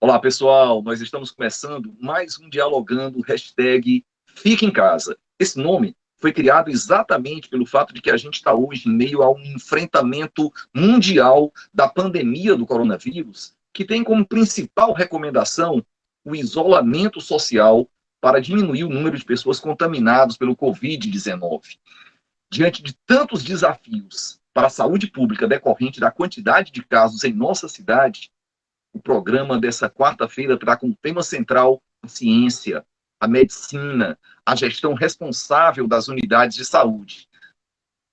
Olá, pessoal. Nós estamos começando mais um Dialogando, hashtag Fique em Casa. Esse nome foi criado exatamente pelo fato de que a gente está hoje em meio a um enfrentamento mundial da pandemia do coronavírus, que tem como principal recomendação o isolamento social para diminuir o número de pessoas contaminadas pelo Covid-19. Diante de tantos desafios para a saúde pública decorrente da quantidade de casos em nossa cidade, o programa dessa quarta-feira terá como tema central a ciência, a medicina, a gestão responsável das unidades de saúde.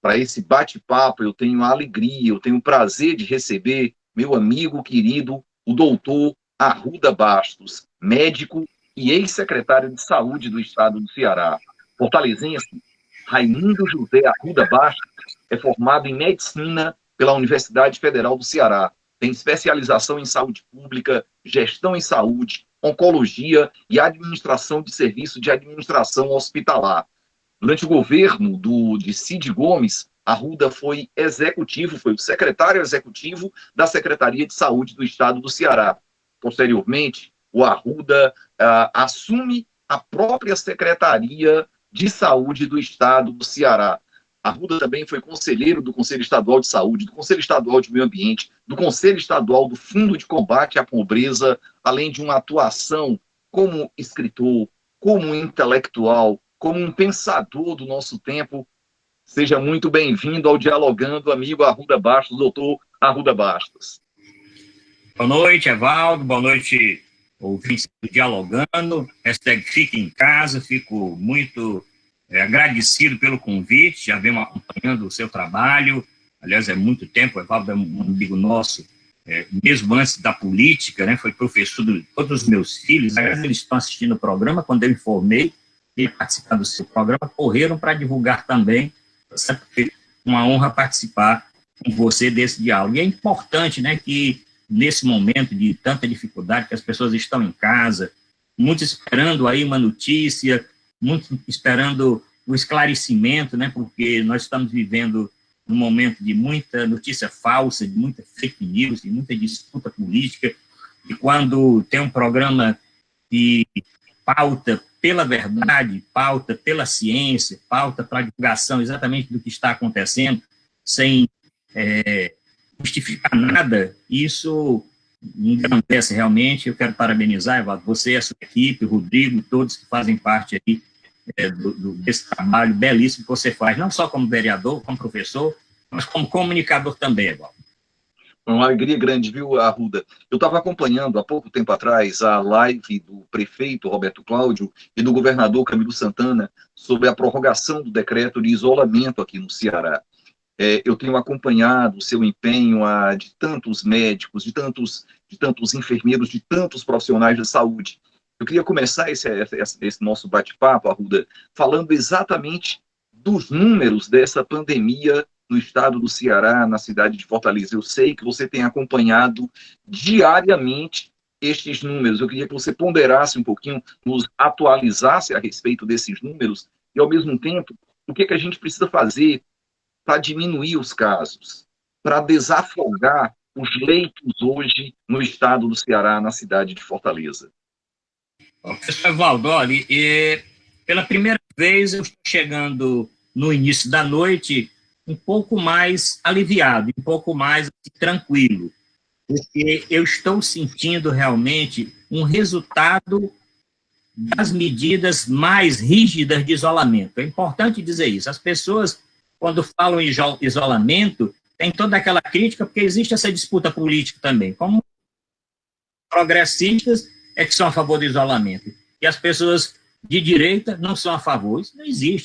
Para esse bate-papo, eu tenho a alegria, eu tenho o prazer de receber meu amigo querido, o doutor Arruda Bastos, médico e ex-secretário de Saúde do Estado do Ceará. Fortalezense, Raimundo José Arruda Bastos é formado em medicina pela Universidade Federal do Ceará. Tem especialização em saúde pública, gestão em saúde, oncologia e administração de serviço de administração hospitalar. Durante o governo de Cid Gomes, Arruda foi o secretário executivo da Secretaria de Saúde do Estado do Ceará. Posteriormente, o Arruda assume a própria Secretaria de Saúde do Estado do Ceará. Arruda também foi conselheiro do Conselho Estadual de Saúde, do Conselho Estadual de Meio Ambiente, do Conselho Estadual do Fundo de Combate à Pobreza, além de uma atuação como escritor, como intelectual, como um pensador do nosso tempo. Seja muito bem-vindo ao Dialogando, amigo Arruda Bastos, doutor Arruda Bastos. Boa noite, Evaldo. Boa noite, ouvintes do Dialogando. Hashtag Fique em Casa. Fico muito agradecido pelo convite, já venho acompanhando o seu trabalho. Aliás, é muito tempo, o Evaldo é um amigo nosso, mesmo antes da política, né, foi professor de todos os meus filhos. Aliás, eles estão assistindo o programa. Quando eu informei que ia participar do seu programa, correram para divulgar também. É uma honra participar com você desse diálogo. E é importante, né, que nesse momento de tanta dificuldade, que as pessoas estão em casa, muitos esperando aí uma notícia, muito esperando o esclarecimento, né, porque nós estamos vivendo um momento de muita notícia falsa, de muita fake news, de muita disputa política, e quando tem um programa que pauta pela verdade, pauta pela ciência, pauta para a divulgação exatamente do que está acontecendo, sem justificar nada, isso me engrandece realmente. Eu quero parabenizar, Evaldo, você, a sua equipe, o Rodrigo, todos que fazem parte aí desse trabalho belíssimo que você faz, não só como vereador, como professor, mas como comunicador também, Evaldo. Uma alegria grande, viu, Arruda? Eu estava acompanhando há pouco tempo atrás a live do prefeito Roberto Cláudio e do governador Camilo Santana sobre a prorrogação do decreto de isolamento aqui no Ceará. Eu tenho acompanhado o seu empenho de tantos médicos, de tantos enfermeiros, de tantos profissionais de saúde. Eu queria começar esse nosso bate-papo, Arruda, falando exatamente dos números dessa pandemia no estado do Ceará, na cidade de Fortaleza. Eu sei que você tem acompanhado diariamente estes números. Eu queria que você ponderasse um pouquinho, nos atualizasse a respeito desses números e, ao mesmo tempo, o que a gente precisa fazer para diminuir os casos, para desafogar os leitos hoje no estado do Ceará, na cidade de Fortaleza. Professor Evaldo, olha, pela primeira vez eu estou chegando no início da noite um pouco mais aliviado, um pouco mais tranquilo, porque eu estou sentindo realmente um resultado das medidas mais rígidas de isolamento. É importante dizer isso. As pessoas, quando falam em isolamento, tem toda aquela crítica, porque existe essa disputa política também. Como progressistas é que são a favor do isolamento, e as pessoas de direita não são a favor. Isso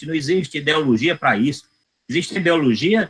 não existe ideologia para isso. Existe ideologia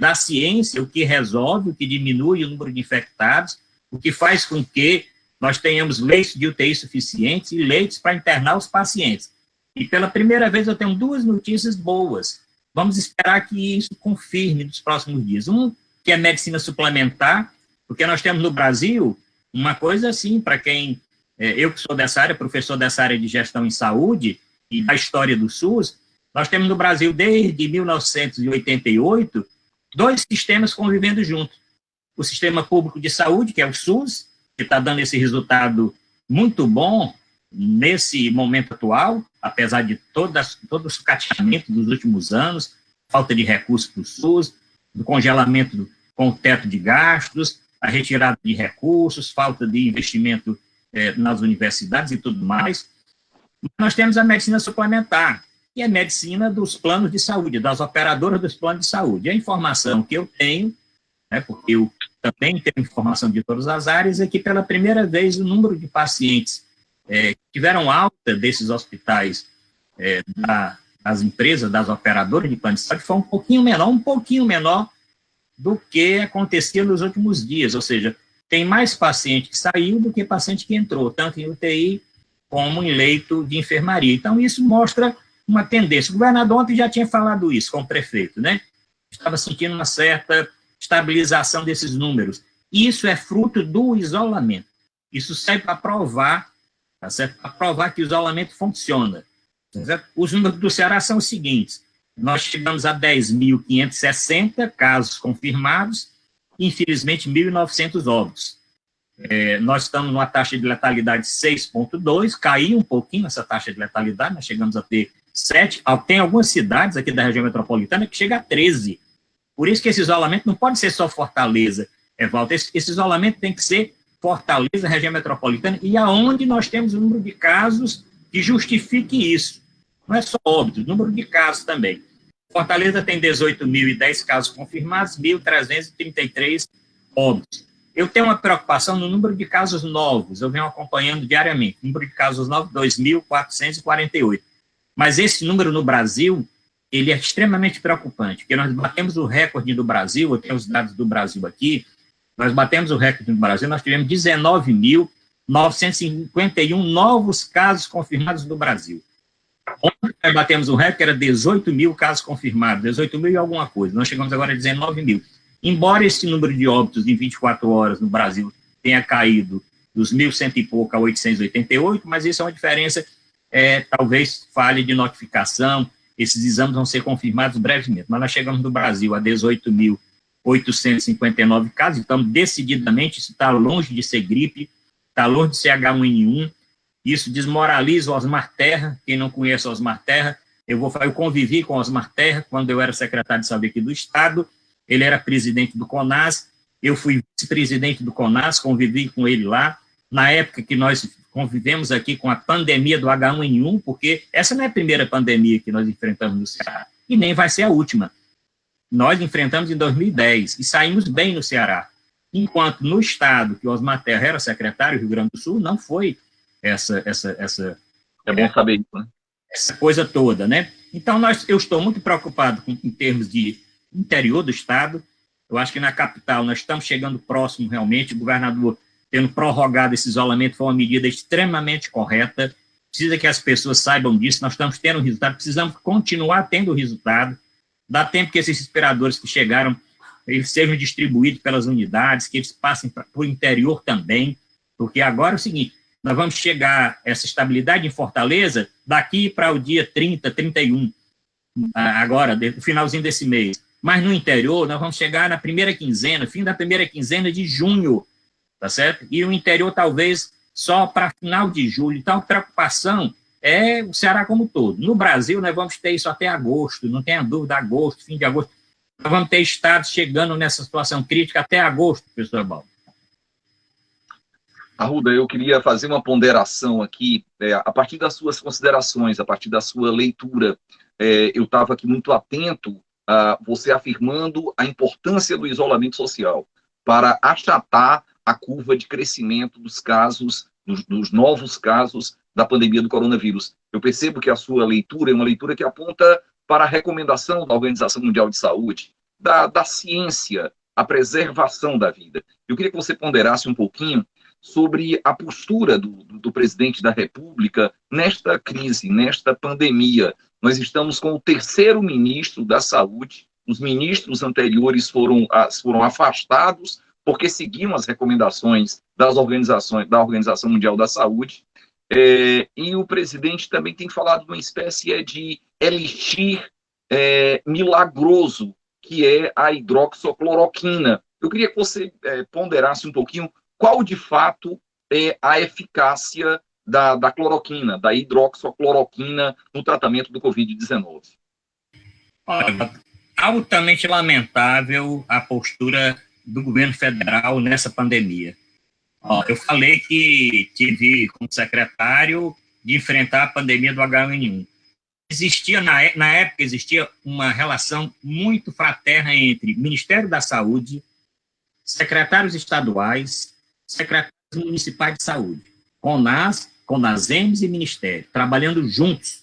da ciência, o que resolve, o que diminui o número de infectados, o que faz com que nós tenhamos leitos de UTI suficientes e leitos para internar os pacientes. E pela primeira vez eu tenho duas notícias boas. Vamos esperar que isso confirme nos próximos dias. Um, que é medicina suplementar, porque nós temos no Brasil uma coisa assim, para quem... eu que sou dessa área, professor dessa área de gestão em saúde e da história do SUS, nós temos no Brasil, desde 1988, dois sistemas convivendo juntos. O sistema público de saúde, que é o SUS, que está dando esse resultado muito bom nesse momento atual, apesar de todo o sucateamento dos últimos anos, falta de recursos para o SUS, do congelamento com o teto de gastos, a retirada de recursos, falta de investimento nas universidades e tudo mais. Nós temos a medicina suplementar, que é a medicina dos planos de saúde, das operadoras dos planos de saúde. A informação que eu tenho, porque eu também tenho informação de todas as áreas, é que pela primeira vez o número de pacientes que tiveram alta desses hospitais das empresas, das operadoras de plano de saúde, foi um pouquinho menor do que acontecia nos últimos dias, ou seja, tem mais paciente que saiu do que paciente que entrou, tanto em UTI como em leito de enfermaria. Então, isso mostra uma tendência. O governador ontem já tinha falado isso com o prefeito, né? Estava sentindo uma certa estabilização desses números. Isso é fruto do isolamento. Isso serve para provar, tá certo? Para provar que o isolamento funciona. Tá certo? Os números do Ceará são os seguintes: nós chegamos a 10.560 casos confirmados, infelizmente 1.900 óbitos. Nós estamos numa taxa de letalidade de 6,2, caiu um pouquinho essa taxa de letalidade, nós chegamos a ter 7, tem algumas cidades aqui da região metropolitana que chega a 13. Por isso que esse isolamento não pode ser só Fortaleza, Walter, esse isolamento tem que ser Fortaleza, região metropolitana, e aonde nós temos o número de casos que justifique isso. Não é só óbito, o número de casos também. Fortaleza tem 18.010 casos confirmados, 1.333 óbitos. Eu tenho uma preocupação no número de casos novos, eu venho acompanhando diariamente, o número de casos novos, 2.448. Mas esse número no Brasil, ele é extremamente preocupante, porque nós batemos o recorde do Brasil, eu tenho os dados do Brasil aqui, nós batemos o recorde do Brasil, nós tivemos 19.951 novos casos confirmados no Brasil. Ontem nós batemos o recorde, era 18 mil casos confirmados, 18 mil e alguma coisa, nós chegamos agora a 19 mil. Embora esse número de óbitos em 24 horas no Brasil tenha caído dos 1.100 e pouco a 888, mas isso é uma diferença, talvez falha de notificação, esses exames vão ser confirmados brevemente. Mas nós chegamos no Brasil a 18.859 casos, então, decididamente, isso está longe de ser gripe, está longe de ser H1N1, isso desmoraliza o Osmar Terra. Quem não conhece o Osmar Terra, eu convivi com o Osmar Terra quando eu era secretário de saúde aqui do Estado. Ele era presidente do CONAS, eu fui vice-presidente do CONAS, convivi com ele lá, na época que nós convivemos aqui com a pandemia do H1N1, porque essa não é a primeira pandemia que nós enfrentamos no Ceará, e nem vai ser a última. Nós enfrentamos em 2010 e saímos bem no Ceará, enquanto no estado que o Osmar Terra era secretário, Rio Grande do Sul, não foi essa é bom saber isso, né? Essa coisa toda, né? Então, eu estou muito preocupado em termos de interior do estado. Eu acho que na capital nós estamos chegando próximo realmente, o governador tendo prorrogado esse isolamento foi uma medida extremamente correta, precisa que as pessoas saibam disso, nós estamos tendo resultado, precisamos continuar tendo resultado, dá tempo que esses respiradores que chegaram, eles sejam distribuídos pelas unidades, que eles passem para o interior também, porque agora é o seguinte, nós vamos chegar a essa estabilidade em Fortaleza daqui para o dia 30, 31, agora, no finalzinho desse mês. Mas no interior, nós vamos chegar na primeira quinzena, fim da primeira quinzena de junho, tá certo? E o interior, talvez, só para final de julho. Então, a preocupação é o Ceará como um todo. No Brasil, nós vamos ter isso até agosto, não tenha dúvida, agosto, fim de agosto. Nós vamos ter estados chegando nessa situação crítica até agosto, professor Baldo. Arruda, eu queria fazer uma ponderação aqui, a partir das suas considerações, a partir da sua leitura. Eu estava aqui muito atento a você afirmando a importância do isolamento social para achatar a curva de crescimento dos casos, dos novos casos da pandemia do coronavírus. Eu percebo que a sua leitura é uma leitura que aponta para a recomendação da Organização Mundial de Saúde, da ciência, a preservação da vida. Eu queria que você ponderasse um pouquinho sobre a postura do presidente da República nesta crise, nesta pandemia. Nós estamos com o terceiro ministro da Saúde, os ministros anteriores foram afastados porque seguiam as recomendações da Organização Mundial da Saúde, e o presidente também tem falado de uma espécie de elixir milagroso, que é a hidroxicloroquina. Eu queria que você ponderasse um pouquinho qual de fato é a eficácia da cloroquina, da hidroxicloroquina no tratamento do Covid-19? Olha, altamente lamentável a postura do governo federal nessa pandemia. Eu falei que tive como secretário de enfrentar a pandemia do H1N1. Existia, na época, existia uma relação muito fraterna entre Ministério da Saúde, secretários estaduais, secretários municipais de saúde, CONASEMS e Ministério, trabalhando juntos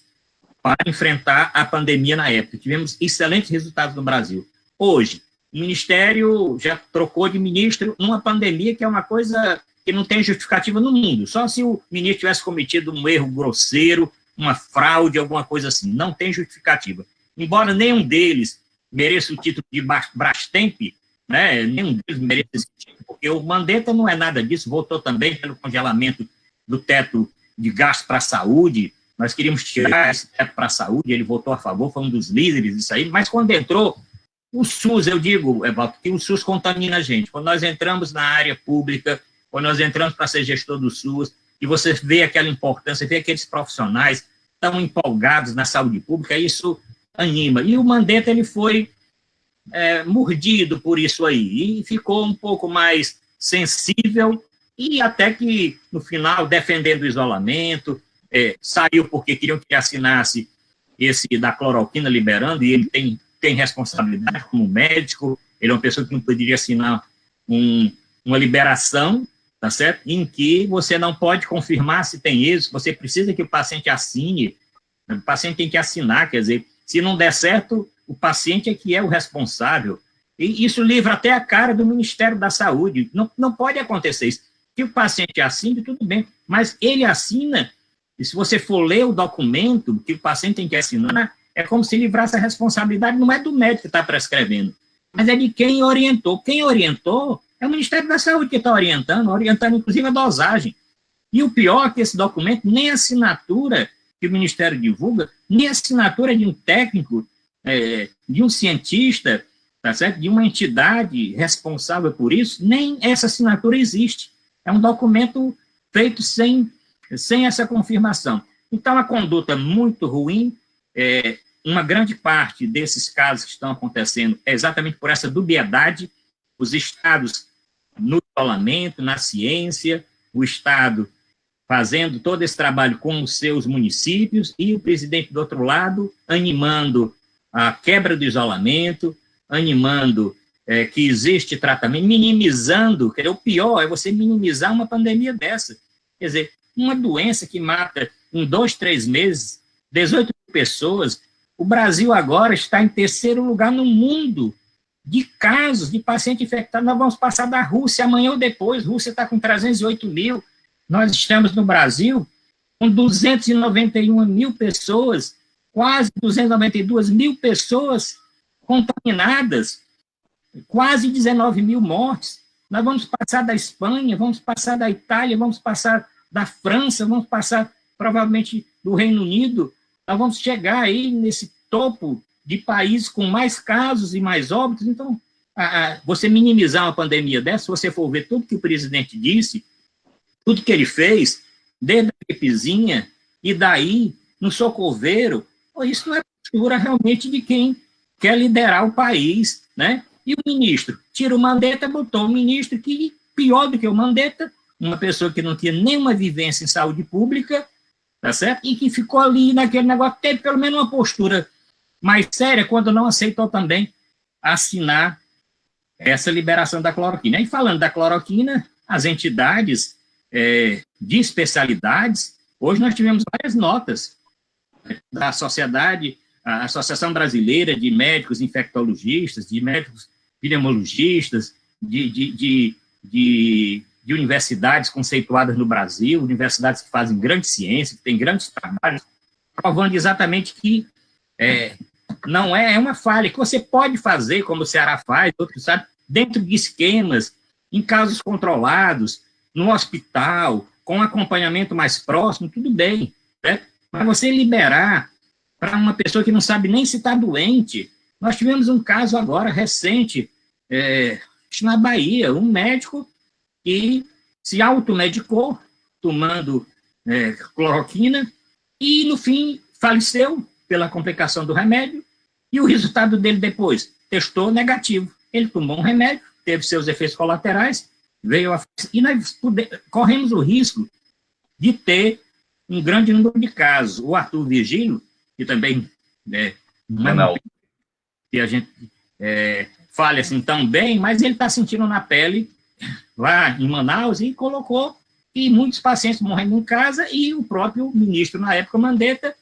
para enfrentar a pandemia na época. Tivemos excelentes resultados no Brasil. Hoje, o Ministério já trocou de ministro numa pandemia que é uma coisa que não tem justificativa no mundo. Só se o ministro tivesse cometido um erro grosseiro, uma fraude, alguma coisa assim. Não tem justificativa. Embora nenhum deles mereça o título de Brastemp, né? Nenhum deles mereça esse título, porque o Mandetta não é nada disso, votou também pelo congelamento do teto de gasto para a saúde. Nós queríamos tirar esse teto para a saúde, ele votou a favor, foi um dos líderes disso aí, mas quando entrou o SUS, eu digo, Evaldo, que o SUS contamina a gente. Quando nós entramos na área pública, quando nós entramos para ser gestor do SUS, e você vê aquela importância, vê aqueles profissionais tão empolgados na saúde pública, isso anima. E o Mandetta, ele foi mordido por isso aí, e ficou um pouco mais sensível, e até que, no final, defendendo o isolamento, saiu porque queriam que ele assinasse esse da cloroquina liberando, e ele tem responsabilidade como médico, ele é uma pessoa que não poderia assinar uma liberação, tá certo? Em que você não pode confirmar se tem êxito, você precisa que o paciente assine, o paciente tem que assinar, quer dizer, se não der certo, o paciente é que é o responsável, e isso livra até a cara do Ministério da Saúde, não pode acontecer isso, que o paciente assine, tudo bem, mas ele assina, e se você for ler o documento que o paciente tem que assinar, é como se livrasse a responsabilidade, não é do médico que está prescrevendo, mas é de quem orientou. Quem orientou é o Ministério da Saúde que está orientando inclusive a dosagem. E o pior é que esse documento, nem a assinatura que o Ministério divulga, nem a assinatura de um técnico, de um cientista, tá certo? De uma entidade responsável por isso, nem essa assinatura existe. É um documento feito sem essa confirmação. Então, a conduta muito ruim, uma grande parte desses casos que estão acontecendo é exatamente por essa dubiedade, os estados no isolamento, na ciência, o Estado fazendo todo esse trabalho com os seus municípios e o presidente do outro lado animando a quebra do isolamento, animando que existe tratamento, minimizando, o pior é você minimizar uma pandemia dessa. Quer dizer, uma doença que mata em 2, 3 meses 18 pessoas, o Brasil agora está em 3º lugar no mundo de casos de paciente infectado. Nós vamos passar da Rússia amanhã ou depois. A Rússia está com 308 mil. Nós estamos no Brasil com 291 mil pessoas, quase 292 mil pessoas contaminadas, quase 19 mil mortes. Nós vamos passar da Espanha, vamos passar da Itália, vamos passar da França, vamos passar provavelmente do Reino Unido. Nós vamos chegar aí nesse topo de países com mais casos e mais óbitos. Então, você minimizar uma pandemia dessa, se você for ver tudo que o presidente disse, tudo que ele fez, desde a gripezinha, e daí, no socorreiro, isso não é postura realmente de quem quer liderar o país, né? E o ministro, tira o Mandetta, botou um ministro que, pior do que o Mandetta, uma pessoa que não tinha nenhuma vivência em saúde pública, tá certo? E que ficou ali naquele negócio, teve pelo menos uma postura mais séria, quando não aceitou também assinar essa liberação da cloroquina. E falando da cloroquina, as entidades de especialidades, hoje nós tivemos várias notas da sociedade, a Associação Brasileira de Médicos Infectologistas, de médicos pneumologistas, de universidades conceituadas no Brasil, universidades que fazem grande ciência, que têm grandes trabalhos, provando exatamente que não é uma falha, que você pode fazer, como o Ceará faz, outros sabe, dentro de esquemas, em casos controlados, no hospital, com acompanhamento mais próximo, tudo bem, né? Mas você liberar para uma pessoa que não sabe nem se está doente. Nós tivemos um caso agora, recente, na Bahia, um médico que se automedicou, tomando cloroquina, e, no fim, faleceu pela complicação do remédio, e o resultado dele depois testou negativo. Ele tomou um remédio, teve seus efeitos colaterais, e nós corremos o risco de ter um grande número de casos. O Arthur Virgílio, que também não é que a gente fale assim tão bem, mas ele está sentindo na pele lá em Manaus e colocou, e muitos pacientes morrendo em casa, e o próprio ministro, na época, Mandetta,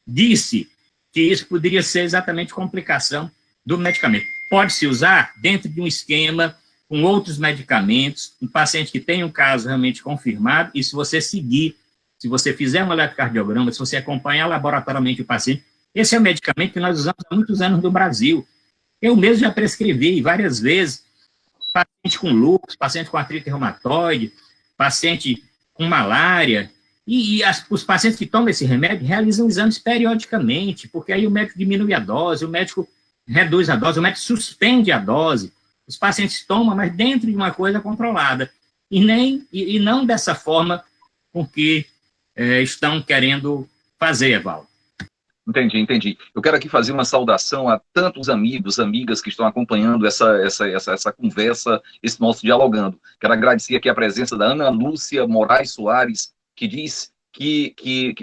disse que isso poderia ser exatamente complicação do medicamento. Pode-se usar dentro de um esquema com outros medicamentos, um paciente que tem um caso realmente confirmado, e se você seguir, se você fizer um eletrocardiograma, se você acompanhar laboratoriamente o paciente, esse é um medicamento que nós usamos há muitos anos no Brasil. Eu mesmo já prescrevi várias vezes, paciente com lúpus, paciente com artrite reumatoide, paciente com malária, e os pacientes que tomam esse remédio realizam exames periodicamente, porque aí o médico diminui a dose, o médico reduz a dose, o médico suspende a dose. Os pacientes tomam, mas dentro de uma coisa controlada, e não dessa forma com que estão querendo fazer, Evaldo. Entendi. Eu quero aqui fazer uma saudação a tantos amigos, amigas que estão acompanhando essa conversa, esse nosso dialogando. Quero agradecer aqui a presença da Ana Lúcia Moraes Soares, que diz que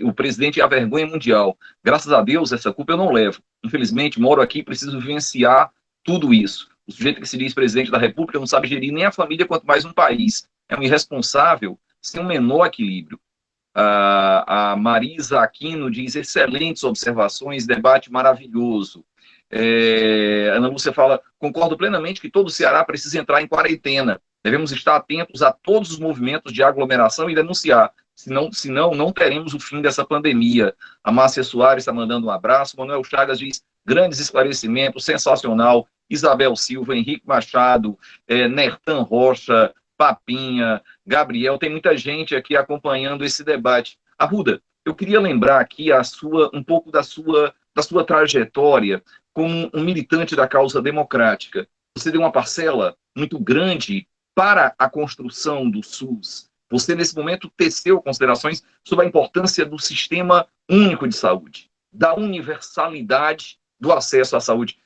o presidente é a vergonha mundial. Graças a Deus, essa culpa eu não levo. Infelizmente, moro aqui e preciso vivenciar tudo isso. O sujeito que se diz presidente da República não sabe gerir nem a família, quanto mais um país. É um irresponsável, sem o menor equilíbrio. A Marisa Aquino diz: excelentes observações, debate maravilhoso. Ana Lúcia fala: concordo plenamente que todo o Ceará precisa entrar em quarentena. Devemos estar atentos a todos os movimentos de aglomeração e denunciar. Senão não teremos o fim dessa pandemia. A Márcia Soares está mandando um abraço. Manuel Chagas diz: grandes esclarecimentos, sensacional. Isabel Silva, Henrique Machado, Nertan Rocha, Papinha, Gabriel, tem muita gente aqui acompanhando esse debate. Arruda, eu queria lembrar aqui um pouco da sua trajetória como um militante da causa democrática. Você deu uma parcela muito grande para a construção do SUS. Você, nesse momento, teceu considerações sobre a importância do sistema único de saúde, da universalidade do acesso à saúde.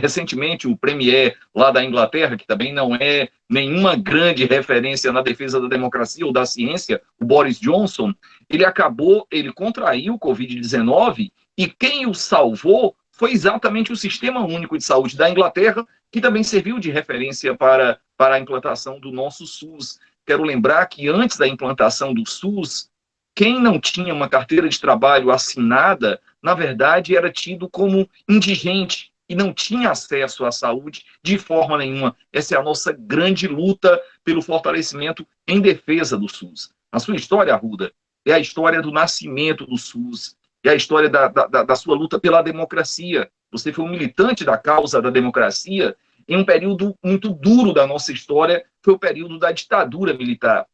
Recentemente, o premier lá da Inglaterra, que também não é nenhuma grande referência na defesa da democracia ou da ciência, o Boris Johnson, ele contraiu o Covid-19 e quem o salvou foi exatamente o Sistema Único de Saúde da Inglaterra, que também serviu de referência para a implantação do nosso SUS. Quero lembrar que antes da implantação do SUS, quem não tinha uma carteira de trabalho assinada, na verdade, era tido como indigente e não tinha acesso à saúde de forma nenhuma. Essa é a nossa grande luta pelo fortalecimento em defesa do SUS. A sua história, Arruda, é a história do nascimento do SUS, é a história da sua luta pela democracia. Você foi um militante da causa da democracia em um período muito duro da nossa história, foi o período da ditadura militar.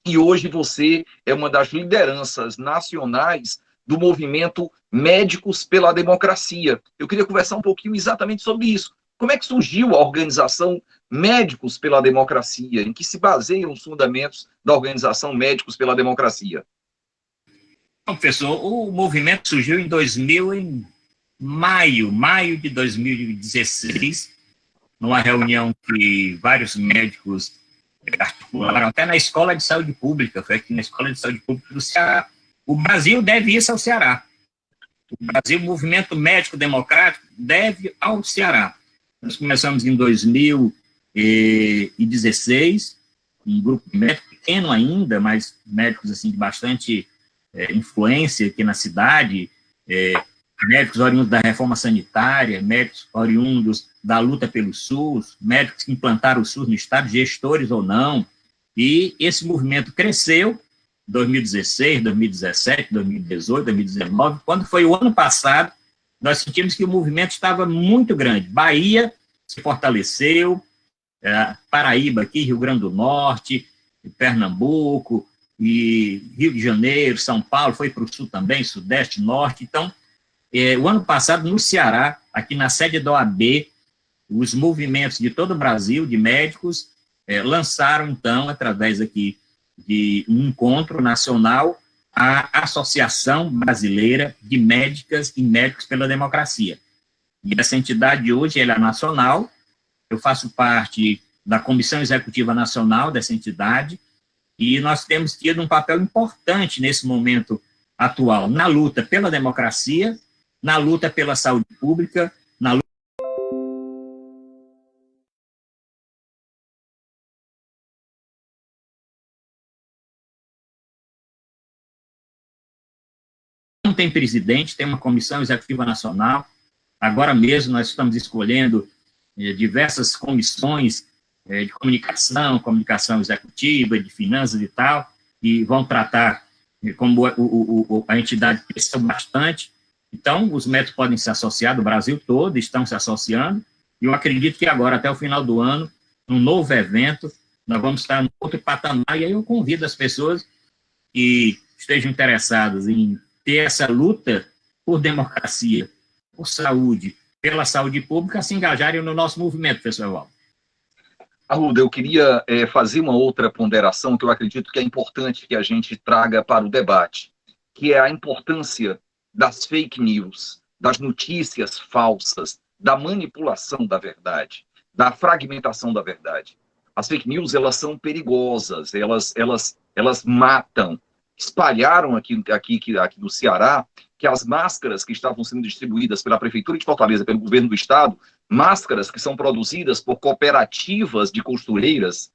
E hoje você é uma das lideranças nacionais do movimento Médicos pela Democracia. Eu queria conversar um pouquinho exatamente sobre isso. Como é que surgiu a organização Médicos pela Democracia? Em que se baseiam os fundamentos da organização Médicos pela Democracia? Bom, professor, o movimento surgiu em maio de 2016, numa reunião que vários médicos articularam, até na Escola de Saúde Pública, foi aqui na Escola de Saúde Pública do Ceará. O Brasil deve isso ao Ceará. O Brasil, o movimento médico democrático, deve ao Ceará. Nós começamos em 2016, um grupo de médicos pequeno ainda, mas médicos assim, de bastante influência aqui na cidade, médicos oriundos da reforma sanitária, médicos oriundos da luta pelo SUS, médicos que implantaram o SUS no Estado, gestores ou não, e esse movimento cresceu, 2016, 2017, 2018, 2019, quando foi o ano passado, nós sentimos que o movimento estava muito grande. Bahia se fortaleceu, Paraíba aqui, Rio Grande do Norte, Pernambuco, e Rio de Janeiro, São Paulo, foi para o Sul também, Sudeste, Norte. Então, o ano passado, no Ceará, aqui na sede da OAB, os movimentos de todo o Brasil, de médicos, lançaram, então, através aqui de um encontro nacional, a Associação Brasileira de Médicas e Médicos pela Democracia. E essa entidade hoje ela é nacional, eu faço parte da Comissão Executiva Nacional dessa entidade, e nós temos tido um papel importante nesse momento atual, na luta pela democracia, na luta pela saúde pública, na luta... Não tem presidente, tem uma Comissão Executiva Nacional. Agora mesmo nós estamos escolhendo diversas comissões de comunicação executiva, de finanças e tal, e vão tratar como a entidade cresceu bastante. Então, os médicos podem se associar do Brasil todo, estão se associando, e eu acredito que agora, até o final do ano, num novo evento, nós vamos estar em outro patamar, e aí eu convido as pessoas que estejam interessadas em ter essa luta por democracia, por saúde, pela saúde pública, se engajarem no nosso movimento, professor Evaldo. Arruda, eu queria fazer uma outra ponderação que eu acredito que é importante que a gente traga para o debate, que é a importância das fake news, das notícias falsas, da manipulação da verdade, da fragmentação da verdade. As fake news, elas são perigosas, elas matam. Espalharam aqui no Ceará que as máscaras que estavam sendo distribuídas pela Prefeitura de Fortaleza, pelo governo do Estado, máscaras que são produzidas por cooperativas de costureiras,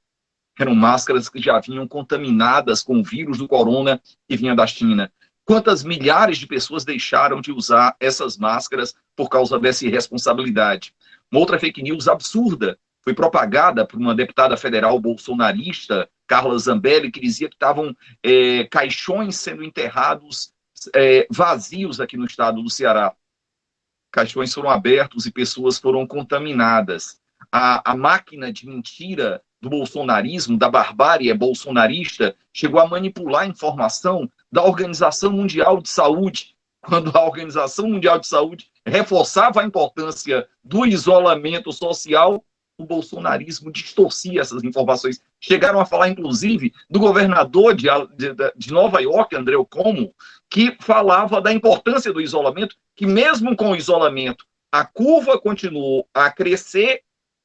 eram máscaras que já vinham contaminadas com o vírus do corona que vinha da China. Quantas milhares de pessoas deixaram de usar essas máscaras por causa dessa irresponsabilidade? Uma outra fake news absurda foi propagada por uma deputada federal bolsonarista, Carla Zambelli, que dizia que estavam caixões sendo enterrados vazios aqui no estado do Ceará. Caixões foram abertos e pessoas foram contaminadas. A máquina de mentira do bolsonarismo, da barbárie bolsonarista, chegou a manipular a informação da Organização Mundial de Saúde, quando a Organização Mundial de Saúde reforçava a importância do isolamento social, o bolsonarismo distorcia essas informações. Chegaram a falar, inclusive, do governador de Nova York, André Cuomo, que falava da importância do isolamento, que mesmo com o isolamento, a curva continuou a crescer,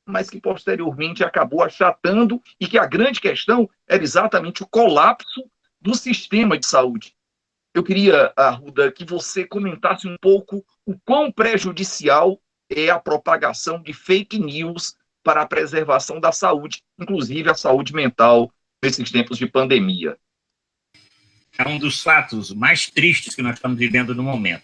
mas que posteriormente acabou achatando, e que a grande questão era exatamente o colapso do sistema de saúde. Eu queria, Arruda, que você comentasse um pouco o quão prejudicial é a propagação de fake news para a preservação da saúde, inclusive a saúde mental, nesses tempos de pandemia. É um dos fatos mais tristes que nós estamos vivendo no momento.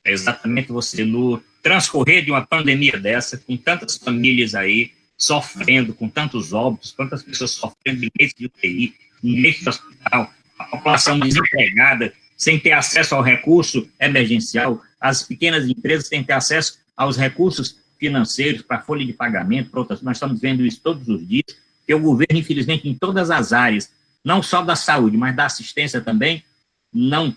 É exatamente você, no transcorrer de uma pandemia dessa, com tantas famílias aí sofrendo, com tantos óbitos, quantas pessoas sofrendo em leitos de UTI, em leitos de hospital, a população desempregada, sem ter acesso ao recurso emergencial, as pequenas empresas têm que ter acesso aos recursos financeiros, para folha de pagamento, para outras. Nós estamos vendo isso todos os dias, que o governo, infelizmente, em todas as áreas, não só da saúde, mas da assistência também, não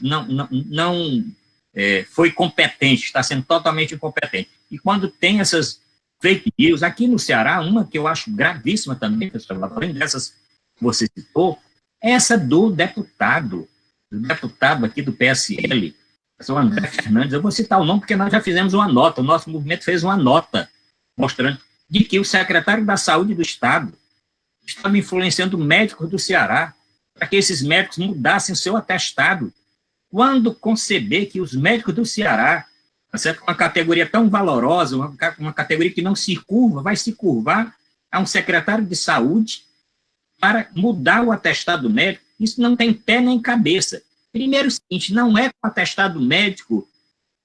foi competente, está sendo totalmente incompetente. E quando tem essas fake news, aqui no Ceará, uma que eu acho gravíssima também, pessoal, além dessas que você citou, é essa do deputado aqui do PSL, o André Fernandes. Eu vou citar o nome porque nós já fizemos uma nota, o nosso movimento fez uma nota mostrando de que o secretário da Saúde do Estado estava influenciando médicos do Ceará para que esses médicos mudassem o seu atestado. Quando conceber que os médicos do Ceará, uma categoria tão valorosa, uma categoria que não se curva, vai se curvar a um secretário de saúde para mudar o atestado médico, isso não tem pé nem cabeça. Primeiro, o seguinte, não é com o atestado médico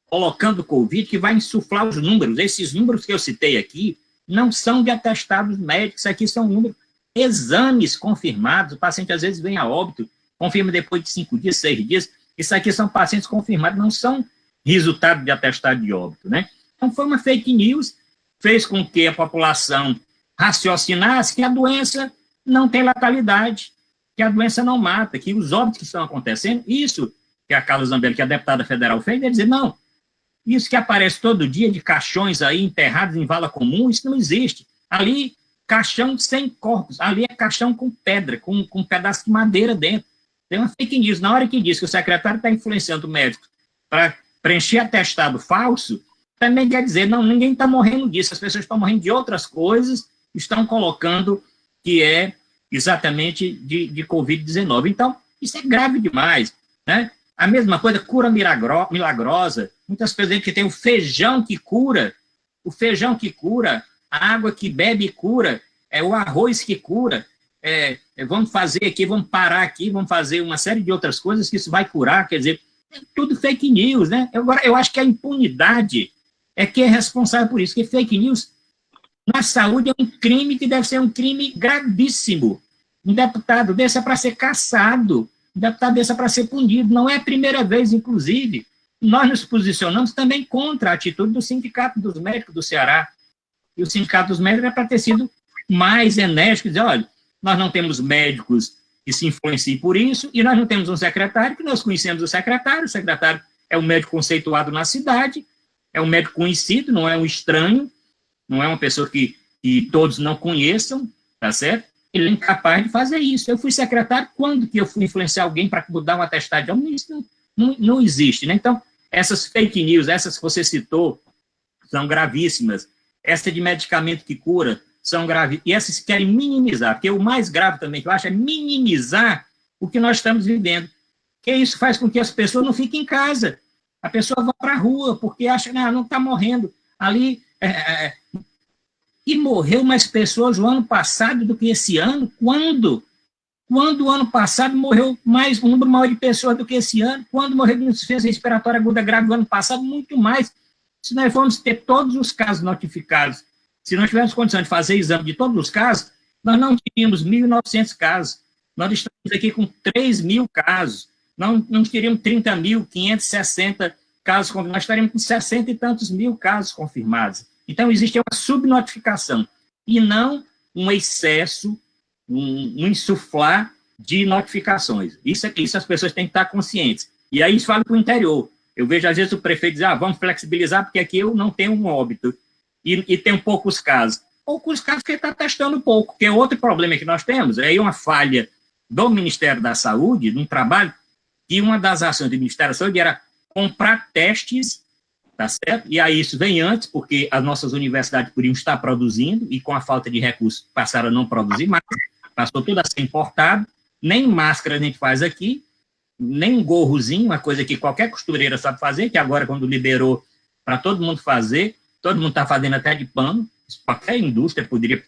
colocando Covid que vai insuflar os números. Esses números que eu citei aqui não são de atestados médicos, aqui são números, exames confirmados. O paciente às vezes vem a óbito, confirma depois de 5 dias, 6 dias. Isso aqui são pacientes confirmados, não são resultado de atestado de óbito, né? Então foi uma fake news, fez com que a população raciocinasse que a doença não tem letalidade, que a doença não mata, que os óbitos que estão acontecendo, isso que a Carla Zambelli, que é a deputada federal, fez, ele dizer, não, isso que aparece todo dia de caixões aí enterrados em vala comum, isso não existe. Ali, caixão sem corpos, ali é caixão com pedra, com um pedaço de madeira dentro. Tem uma fake news. Na hora que diz que o secretário está influenciando o médico para preencher atestado falso, também quer dizer, não, ninguém está morrendo disso, as pessoas estão morrendo de outras coisas, estão colocando que é exatamente de Covid-19. Então, isso é grave demais, né? A mesma coisa, cura milagrosa. Muitas pessoas dizem que tem o feijão que cura, a água que bebe cura, o arroz que cura. Vamos fazer aqui, vamos parar aqui, vamos fazer uma série de outras coisas que isso vai curar, quer dizer, é tudo fake news, né? Agora, eu acho que a impunidade é que é responsável por isso, que fake news na saúde é um crime que deve ser um crime gravíssimo. Um deputado desse é para ser cassado, um deputado desse é para ser punido. Não é a primeira vez, inclusive. Nós nos posicionamos também contra a atitude do Sindicato dos Médicos do Ceará. E o Sindicato dos Médicos é para ter sido mais enérgico, dizer, olha, nós não temos médicos que se influenciem por isso, e nós não temos um secretário, que nós conhecemos o secretário é um médico conceituado na cidade, é um médico conhecido, não é um estranho, não é uma pessoa que todos não conheçam, tá certo? Ele é incapaz de fazer isso. Eu fui secretário, quando que eu fui influenciar alguém para mudar um atestado de homem? Isso não existe, né? Então, essas fake news, essas que você citou, são gravíssimas. Essa de medicamento que cura, são graves. E essas querem minimizar, porque o mais grave também que eu acho é minimizar o que nós estamos vivendo. Porque isso faz com que as pessoas não fiquem em casa. A pessoa vai para a rua, porque acha que não está morrendo. Ali, e morreu mais pessoas no ano passado do que esse ano? Quando? Quando o ano passado morreu um número maior de pessoas do que esse ano? Quando morreu de insuficiência respiratória aguda grave no ano passado? Muito mais. Se nós formos ter todos os casos notificados, se nós tivermos condição de fazer exame de todos os casos, nós não teríamos 1.900 casos. Nós estamos aqui com 3.000 casos. Não teríamos 30.560 casos confirmados. Nós estaríamos com 60 e tantos mil casos confirmados. Então, existe uma subnotificação e não um excesso, um insuflar de notificações. Isso as pessoas têm que estar conscientes. E aí, isso fala para o interior. Eu vejo, às vezes, o prefeito dizer, vamos flexibilizar, porque aqui eu não tenho um óbito. E tem poucos casos. Poucos casos que ele está testando pouco, porque outro problema que nós temos é uma falha do Ministério da Saúde, num trabalho, que uma das ações do Ministério da Saúde era comprar testes, tá certo? E aí isso vem antes, porque as nossas universidades podiam estar produzindo, e com a falta de recursos passaram a não produzir mais, passou tudo a ser importado, nem máscara a gente faz aqui, nem um gorrozinho, uma coisa que qualquer costureira sabe fazer, que agora quando liberou para todo mundo fazer, todo mundo está fazendo até de pano, qualquer indústria poderia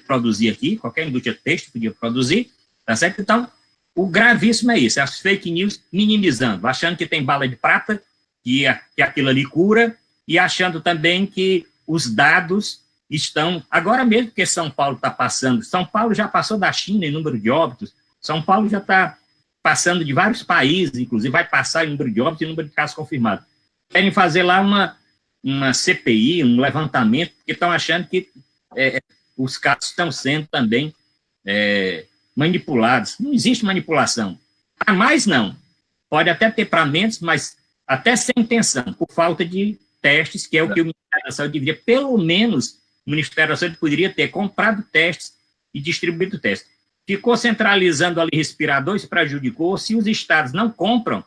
produzir aqui, qualquer indústria têxtil podia produzir, tá certo? Então, o gravíssimo é isso, as fake news minimizando, achando que tem bala de prata, que aquilo ali cura, e achando também que os dados estão, agora mesmo que São Paulo está passando, São Paulo já passou da China em número de óbitos, São Paulo já está passando de vários países, inclusive vai passar em número de óbitos e número de casos confirmados. Querem fazer lá uma CPI, um levantamento, porque estão achando que os casos estão sendo também manipulados. Não existe manipulação. A mais não. Pode até ter para menos, mas até sem intenção, por falta de testes, que é o que o Ministério da Saúde deveria, pelo menos, o Ministério da Saúde poderia ter comprado testes e distribuído testes. Ficou centralizando ali respiradores, prejudicou. Se os estados não compram,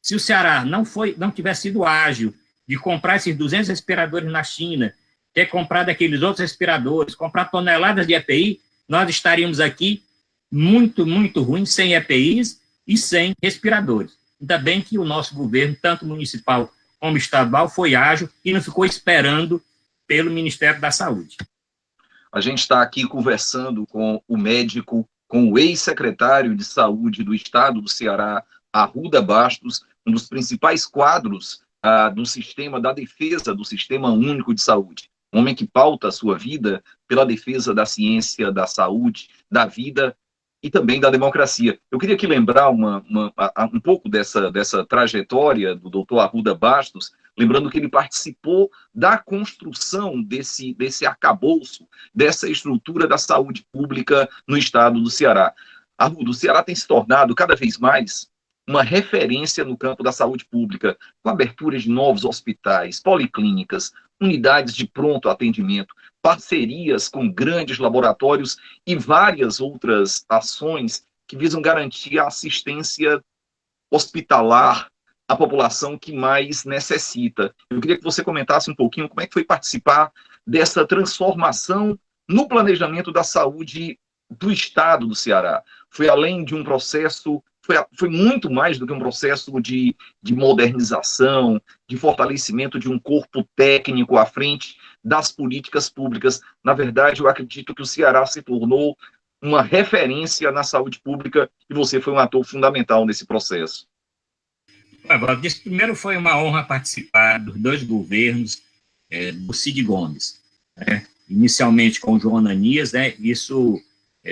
se o Ceará não tivesse sido ágil de comprar esses 200 respiradores na China, ter comprado aqueles outros respiradores, comprar toneladas de EPI, nós estaríamos aqui muito, muito ruim, sem EPIs e sem respiradores. Ainda bem que o nosso governo, tanto municipal como estadual, foi ágil e não ficou esperando pelo Ministério da Saúde. A gente está aqui conversando com o médico, com o ex-secretário de Saúde do Estado do Ceará, Arruda Bastos, um dos principais quadros do sistema, da defesa do Sistema Único de Saúde. Um homem que pauta a sua vida pela defesa da ciência, da saúde, da vida e também da democracia. Eu queria aqui lembrar um pouco dessa trajetória do doutor Arruda Bastos, lembrando que ele participou da construção desse arcabouço, dessa estrutura da saúde pública no estado do Ceará. Arruda, o Ceará tem se tornado cada vez mais uma referência no campo da saúde pública, com abertura de novos hospitais, policlínicas, unidades de pronto atendimento, parcerias com grandes laboratórios e várias outras ações que visam garantir a assistência hospitalar à população que mais necessita. Eu queria que você comentasse um pouquinho como é que foi participar dessa transformação no planejamento da saúde do Estado do Ceará. Foi além de um processo, foi muito mais do que um processo de modernização, de fortalecimento de um corpo técnico à frente das políticas públicas. Na verdade, eu acredito que o Ceará se tornou uma referência na saúde pública e você foi um ator fundamental nesse processo. Primeiro, foi uma honra participar dos 2 governos do Cid Gomes, né? Inicialmente com o João Ananias, né?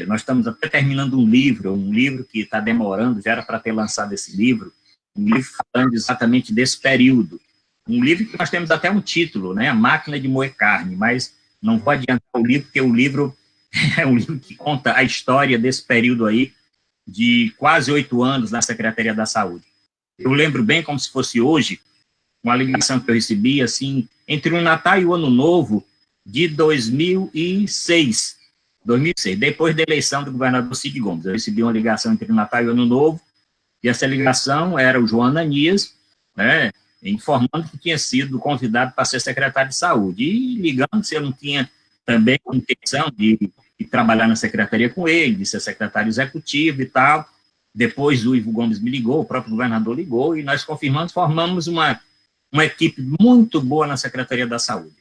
Nós estamos até terminando um livro que está demorando, já era para ter lançado esse livro, um livro falando exatamente desse período. Um livro que nós temos até um título, né? A Máquina de Moer Carne, mas não vou adiantar o livro, porque o livro é um livro que conta a história desse período aí, de quase 8 anos na Secretaria da Saúde. Eu lembro bem como se fosse hoje, uma ligação que eu recebi, assim, entre o Natal e o Ano Novo de 2006, depois da eleição do governador Cid Gomes. Eu recebi uma ligação entre o Natal e o Ano Novo, e essa ligação era o João Ananias, né, informando que tinha sido convidado para ser secretário de saúde, e ligando se eu não tinha também a intenção de trabalhar na secretaria com ele, de ser secretário executivo e tal. Depois o Ivo Gomes me ligou, o próprio governador ligou, e nós confirmamos, formamos uma equipe muito boa na Secretaria da Saúde.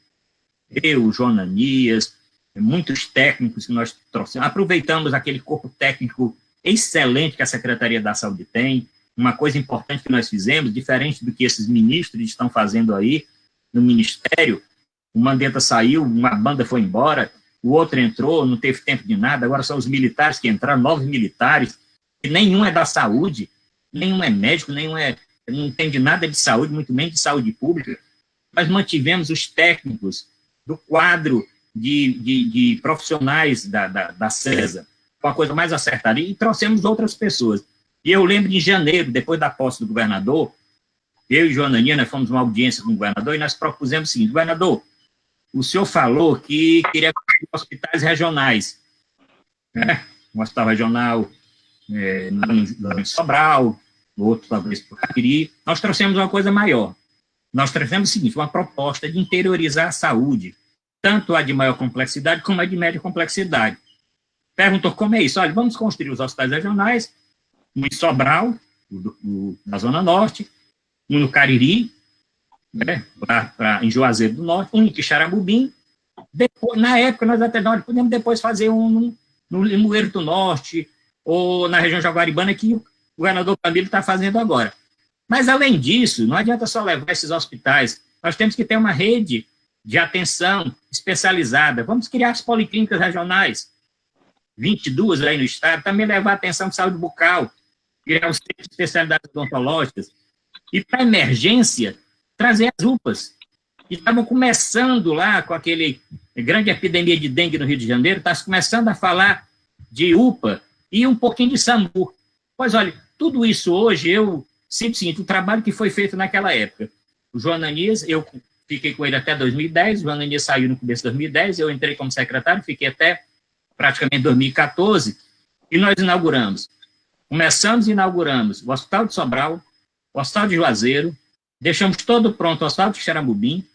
Eu, o João Ananias, muitos técnicos que nós trouxemos, aproveitamos aquele corpo técnico excelente que a Secretaria da Saúde tem. Uma coisa importante que nós fizemos, diferente do que esses ministros estão fazendo aí no Ministério, o Mandetta saiu, uma banda foi embora, o outro entrou, não teve tempo de nada, agora são os militares que entraram, 9 militares, e nenhum é da saúde, nenhum é médico, não entende nada de saúde, muito menos de saúde pública. Nós mantivemos os técnicos do quadro de profissionais da CESA, com a coisa mais acertada, e trouxemos outras pessoas. E eu lembro de janeiro, depois da posse do governador, eu e João Ananias, nós fomos uma audiência com o governador, e nós propusemos o seguinte: governador, o senhor falou que queria hospitais regionais, né? Um hospital regional em Sobral, outro talvez por Cariri. Nós trouxemos uma coisa maior. Nós trouxemos o seguinte: uma proposta de interiorizar a saúde, tanto a de maior complexidade como a de média complexidade. Perguntou como é isso. Olha, vamos construir os hospitais regionais, um em Sobral, na Zona Norte, um no Cariri, né, em Juazeiro do Norte, um em Quixaramubim. Depois, na época, nós até podemos depois fazer um no Limoeiro do Norte, ou na região jaguaribana, que o governador Camilo está fazendo agora. Mas, além disso, não adianta só levar esses hospitais, nós temos que ter uma rede de atenção especializada. Vamos criar as policlínicas regionais, 22 aí no estado, também levar atenção de saúde bucal, criar os centros de especialidades odontológicas, e, para emergência, trazer as UPAs. E estavam começando lá com aquele grande epidemia de dengue no Rio de Janeiro, está começando a falar de UPA e um pouquinho de SAMU. Pois olha, tudo isso hoje, eu sinto o seguinte: o trabalho que foi feito naquela época. O João Ananias, eu fiquei com ele até 2010, o João Ananias saiu no começo de 2010, eu entrei como secretário, fiquei até praticamente 2014, e nós começamos e inauguramos o Hospital de Sobral, o Hospital de Juazeiro, deixamos todo pronto o Hospital de Quixaramubim,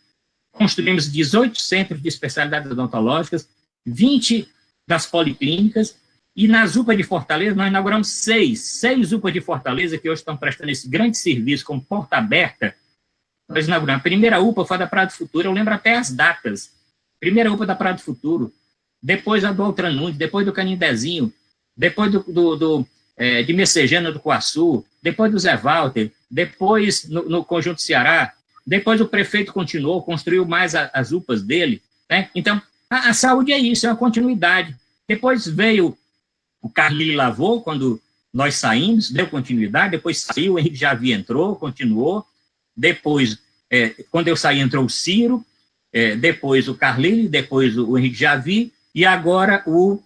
construímos 18 centros de especialidades odontológicas, 20 das policlínicas, e nas UPAs de Fortaleza nós inauguramos 6 UPAs de Fortaleza, que hoje estão prestando esse grande serviço como porta aberta. Nós inauguramos. A primeira UPA foi da Praia do Futuro, eu lembro até as datas. Primeira UPA da Praia do Futuro, depois a do Altranunde, depois do Canindezinho, depois de Messejana do Coaçu, depois do Zé Walter, depois no Conjunto Ceará, depois o prefeito continuou, construiu mais as UPAs dele, né? Então, a saúde é isso, é uma continuidade. Depois veio o Carlinhos Lavô, quando nós saímos, deu continuidade, depois saiu, o Henrique Javi entrou, continuou, depois, quando eu saí, entrou o Ciro, depois o Carlinhos, depois o Henrique Javi, e agora o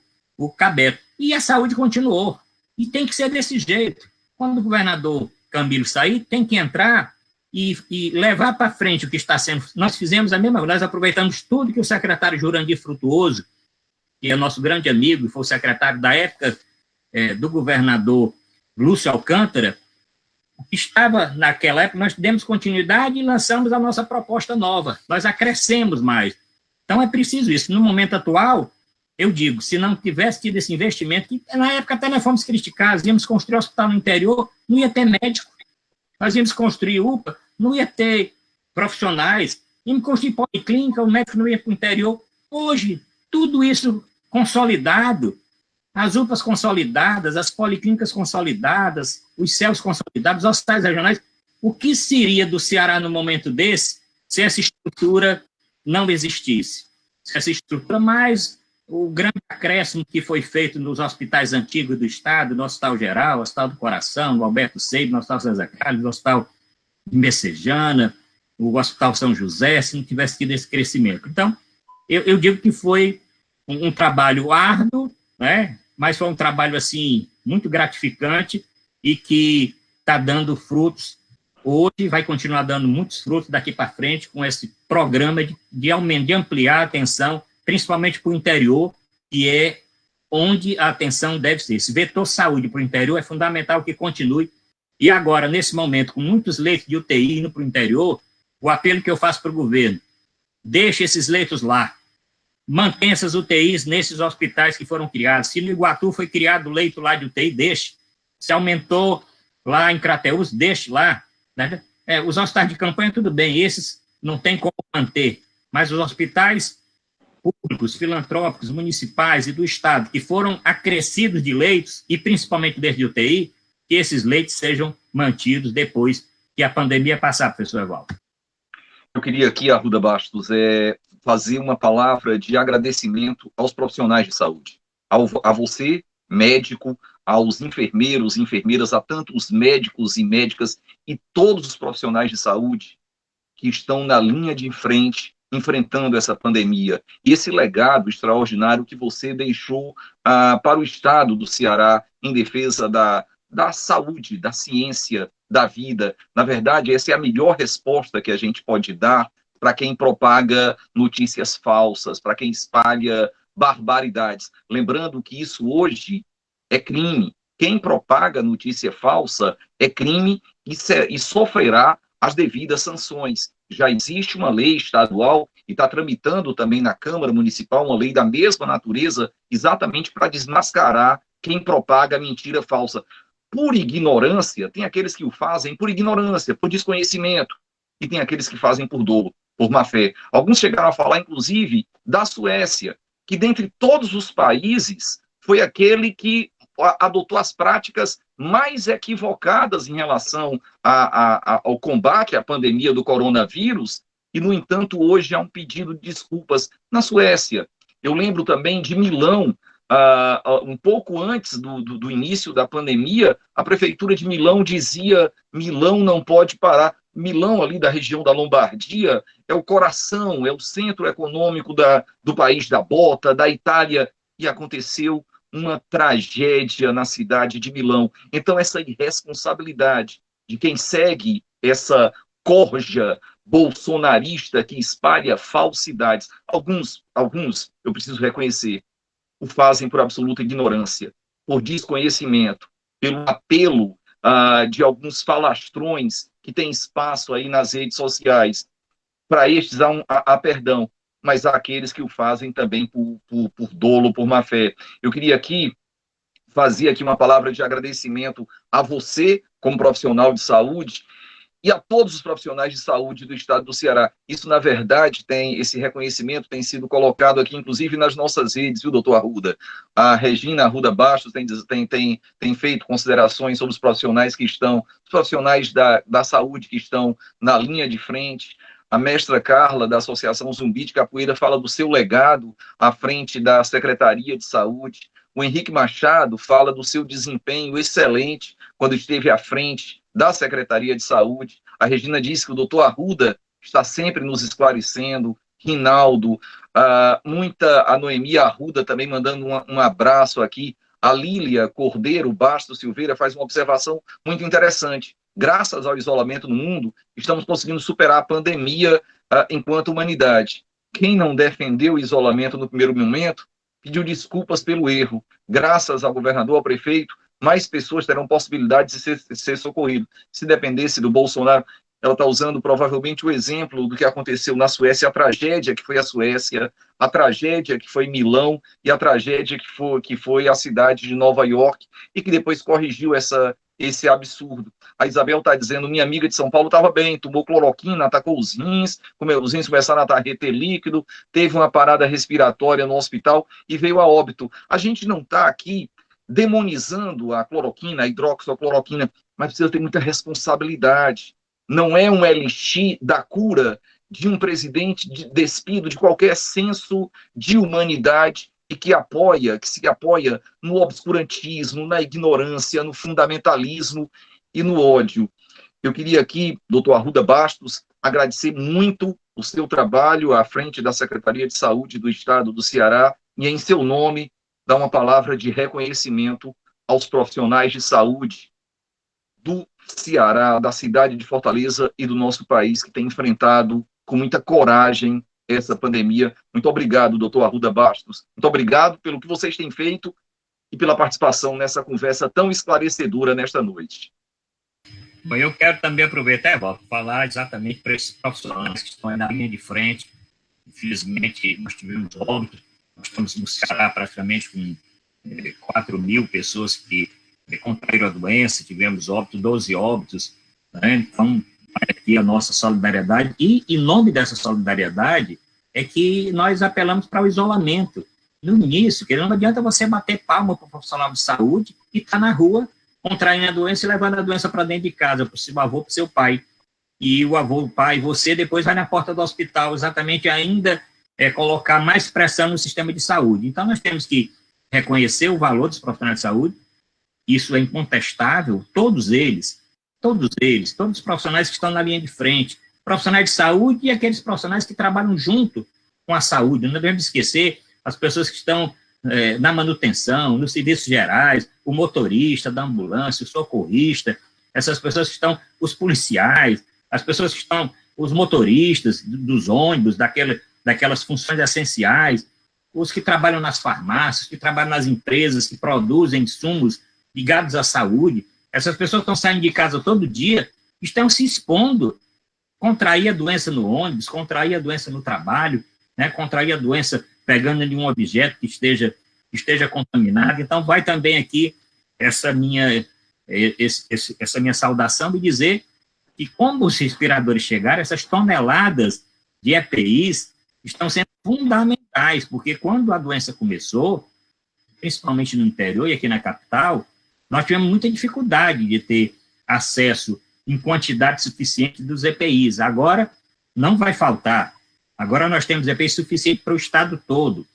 Cabeto. E a saúde continuou, e tem que ser desse jeito. Quando o governador Camilo sair, tem que entrar e levar para frente o que está sendo... Nós fizemos a mesma coisa, nós aproveitamos tudo que o secretário Jurandir Frutuoso, que é nosso grande amigo, e foi o secretário da época do governador Lúcio Alcântara, que estava naquela época, nós demos continuidade e lançamos a nossa proposta nova, nós acrescemos mais. Então é preciso isso. No momento atual, eu digo, se não tivesse tido esse investimento, que na época até nós fomos criticados, íamos construir hospital no interior, não ia ter médico, nós íamos construir UPA, não ia ter profissionais, íamos construir policlínica, o médico não ia para o interior. Hoje, tudo isso consolidado, as UPAs consolidadas, as policlínicas consolidadas, os CELs consolidados, os hospitais regionais, o que seria do Ceará no momento desse, se essa estrutura não existisse? Se essa estrutura, mais o grande acréscimo que foi feito nos hospitais antigos do Estado, no Hospital Geral, no Hospital do Coração, no Alberto Seib, no Hospital César Carlos, no Hospital de Messejana, o Hospital São José, se não tivesse tido esse crescimento. Então, eu digo que foi um trabalho árduo, né? Mas foi um trabalho, assim, muito gratificante e que está dando frutos hoje, vai continuar dando muitos frutos daqui para frente com esse programa de ampliar a atenção, principalmente para o interior, que é onde a atenção deve ser. Esse vetor saúde para o interior é fundamental que continue. E agora, nesse momento, com muitos leitos de UTI indo para o interior, o apelo que eu faço para o governo, deixe esses leitos lá, mantenha essas UTIs nesses hospitais que foram criados. Se no Iguatu foi criado o leito lá de UTI, deixe. Se aumentou lá em Crateús, deixe lá. Né? Os hospitais de campanha, tudo bem, esses não tem como manter, mas os hospitais públicos, filantrópicos, municipais e do Estado, que foram acrescidos de leitos, e principalmente desde UTI, que esses leitos sejam mantidos depois que a pandemia passar, professor Evaldo. Eu queria aqui, Arruda Bastos, fazer uma palavra de agradecimento aos profissionais de saúde, a você, médico, aos enfermeiros, enfermeiras, a tantos médicos e médicas e todos os profissionais de saúde que estão na linha de frente enfrentando essa pandemia. E esse legado extraordinário que você deixou para o Estado do Ceará em defesa da saúde, da ciência, da vida. Na verdade, essa é a melhor resposta que a gente pode dar para quem propaga notícias falsas, para quem espalha barbaridades. Lembrando que isso hoje é crime. Quem propaga notícia falsa é crime e sofrerá as devidas sanções. Já existe uma lei estadual e está tramitando também na Câmara Municipal uma lei da mesma natureza, exatamente para desmascarar quem propaga mentira falsa. Por ignorância, tem aqueles que o fazem por ignorância, por desconhecimento, e tem aqueles que fazem por dolo, por má fé. Alguns chegaram a falar, inclusive, da Suécia, que dentre todos os países foi aquele que adotou as práticas mais equivocadas em relação ao combate à pandemia do coronavírus, e, no entanto, hoje há um pedido de desculpas na Suécia. Eu lembro também de Milão, um pouco antes do início da pandemia, a prefeitura de Milão dizia: Milão não pode parar. Milão, ali da região da Lombardia, é o coração, é o centro econômico do país da bota, da Itália, e aconteceu uma tragédia na cidade de Milão. Então, essa irresponsabilidade de quem segue essa corja bolsonarista que espalha falsidades, alguns, eu preciso reconhecer, o fazem por absoluta ignorância, por desconhecimento, pelo apelo de alguns falastrões que têm espaço aí nas redes sociais. Para estes há perdão, mas há aqueles que o fazem também por dolo, por má fé. Eu queria aqui fazer aqui uma palavra de agradecimento a você, como profissional de saúde, e a todos os profissionais de saúde do estado do Ceará. Isso, na verdade, esse reconhecimento tem sido colocado aqui, inclusive, nas nossas redes, viu, doutor Arruda? A Regina Arruda Bastos tem feito considerações sobre os profissionais os profissionais da saúde que estão na linha de frente. A mestra Carla, da Associação Zumbi de Capoeira, fala do seu legado à frente da Secretaria de Saúde. O Henrique Machado fala do seu desempenho excelente quando esteve à frente da Secretaria de Saúde. A Regina disse que o doutor Arruda está sempre nos esclarecendo. Rinaldo, a Noemi Arruda também mandando um abraço aqui. A Lília Cordeiro Bastos Silveira faz uma observação muito interessante. graças ao isolamento no mundo, estamos conseguindo superar a pandemia enquanto humanidade. Quem não defendeu o isolamento no primeiro momento, pediu desculpas pelo erro. Graças ao governador, ao prefeito, mais pessoas terão possibilidade de ser socorrido. Se dependesse do Bolsonaro, ela está usando provavelmente o exemplo do que aconteceu na Suécia, a tragédia que foi a Suécia, a tragédia que foi Milão e a tragédia que foi a cidade de Nova York e que depois corrigiu esse absurdo. A Isabel está dizendo, minha amiga de São Paulo estava bem, tomou cloroquina, atacou os rins começaram a derreter líquido, teve uma parada respiratória no hospital e veio a óbito. A gente não está aqui demonizando a cloroquina, a hidroxicloroquina, mas precisa ter muita responsabilidade. Não é um elixir da cura de um presidente despido de qualquer senso de humanidade e que se apoia no obscurantismo, na ignorância, no fundamentalismo e no ódio. Eu queria aqui, doutor Arruda Bastos, agradecer muito o seu trabalho à frente da Secretaria de Saúde do Estado do Ceará e, em seu nome, dar uma palavra de reconhecimento aos profissionais de saúde do Ceará, da cidade de Fortaleza e do nosso país, que têm enfrentado com muita coragem essa pandemia. Muito obrigado, doutor Arruda Bastos. Muito obrigado pelo que vocês têm feito e pela participação nessa conversa tão esclarecedora nesta noite. Bom, eu quero também aproveitar, Evaldo, para falar exatamente para esses profissionais que estão aí na linha de frente. Infelizmente, nós tivemos óbitos. Nós estamos no Ceará praticamente com 4.000 pessoas que contraíram a doença, tivemos óbitos, 12 óbitos, né? Então, aqui a nossa solidariedade, e em nome dessa solidariedade é que nós apelamos para o isolamento. No início, que não adianta você bater palma para o profissional de saúde que está na rua contraindo a doença e levando a doença para dentro de casa, para o seu avô, para o seu pai. E o avô, o pai, você depois vai na porta do hospital, exatamente ainda colocar mais pressão no sistema de saúde. Então, nós temos que reconhecer o valor dos profissionais de saúde, isso é incontestável, todos os profissionais que estão na linha de frente, profissionais de saúde e aqueles profissionais que trabalham junto com a saúde. Não devemos esquecer as pessoas que estão na manutenção, nos serviços gerais, o motorista da ambulância, o socorrista, essas pessoas que estão, os policiais, as pessoas que estão, os motoristas dos ônibus, daquelas funções essenciais, os que trabalham nas farmácias, que trabalham nas empresas, que produzem insumos ligados à saúde. Essas pessoas que estão saindo de casa todo dia estão se expondo, contrair a doença no ônibus, contrair a doença no trabalho, né, contrair a doença pegando em um objeto que esteja contaminado. Então, vai também aqui essa minha saudação de dizer que, quando os respiradores chegarem, essas toneladas de EPIs estão sendo fundamentais, porque quando a doença começou, principalmente no interior e aqui na capital, nós tivemos muita dificuldade de ter acesso em quantidade suficiente dos EPIs. Agora, não vai faltar. Agora nós temos EPIs suficiente para o estado todo.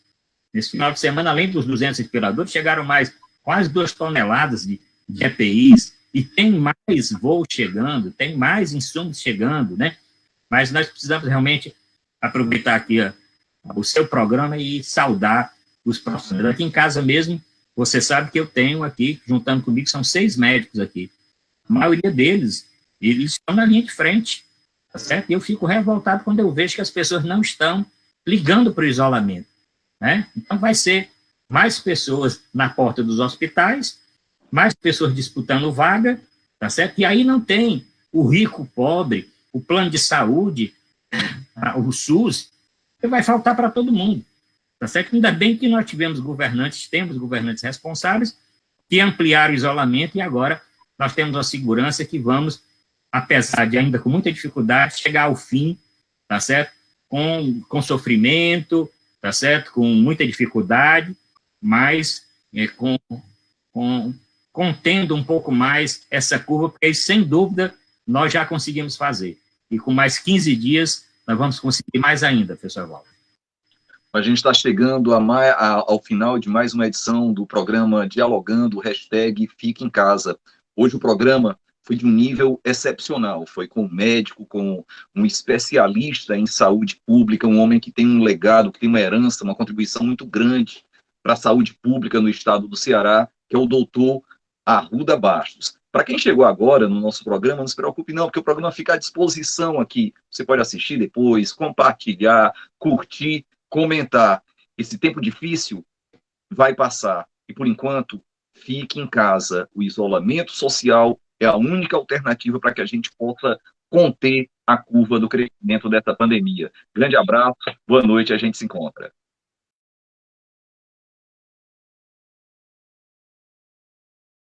Nesse final de semana, além dos 200 respiradores, chegaram mais quase 2 toneladas de EPIs, e tem mais voos chegando, tem mais insumos chegando, né? Mas nós precisamos realmente aproveitar aqui o seu programa e saudar os profissionais. Aqui em casa mesmo, você sabe que eu tenho aqui, juntando comigo, são 6 médicos aqui. A maioria deles, eles estão na linha de frente, tá certo? E eu fico revoltado quando eu vejo que as pessoas não estão ligando para o isolamento, né? Então, vai ser mais pessoas na porta dos hospitais, mais pessoas disputando vaga, tá certo? E aí não tem o rico, o pobre, o plano de saúde, o SUS, que vai faltar para todo mundo. Tá certo? Ainda bem que nós temos governantes responsáveis que ampliaram o isolamento, e agora nós temos a segurança que vamos, apesar de ainda com muita dificuldade, chegar ao fim, tá certo? Com sofrimento, tá certo? Com muita dificuldade, mas contendo um pouco mais essa curva, porque sem dúvida nós já conseguimos fazer. E com mais 15 dias nós vamos conseguir mais ainda, professor Walter. A gente está chegando ao final de mais uma edição do programa Dialogando, #Fique em Casa. Hoje o programa foi de um nível excepcional, foi com um médico, com um especialista em saúde pública, um homem que tem um legado, que tem uma herança, uma contribuição muito grande para a saúde pública no estado do Ceará, que é o doutor Arruda Bastos. Para quem chegou agora no nosso programa, não se preocupe não, porque o programa fica à disposição aqui. Você pode assistir depois, compartilhar, curtir, comentar. Esse tempo difícil vai passar. E, por enquanto, fique em casa. O isolamento social é a única alternativa para que a gente possa conter a curva do crescimento dessa pandemia. Grande abraço, boa noite, a gente se encontra.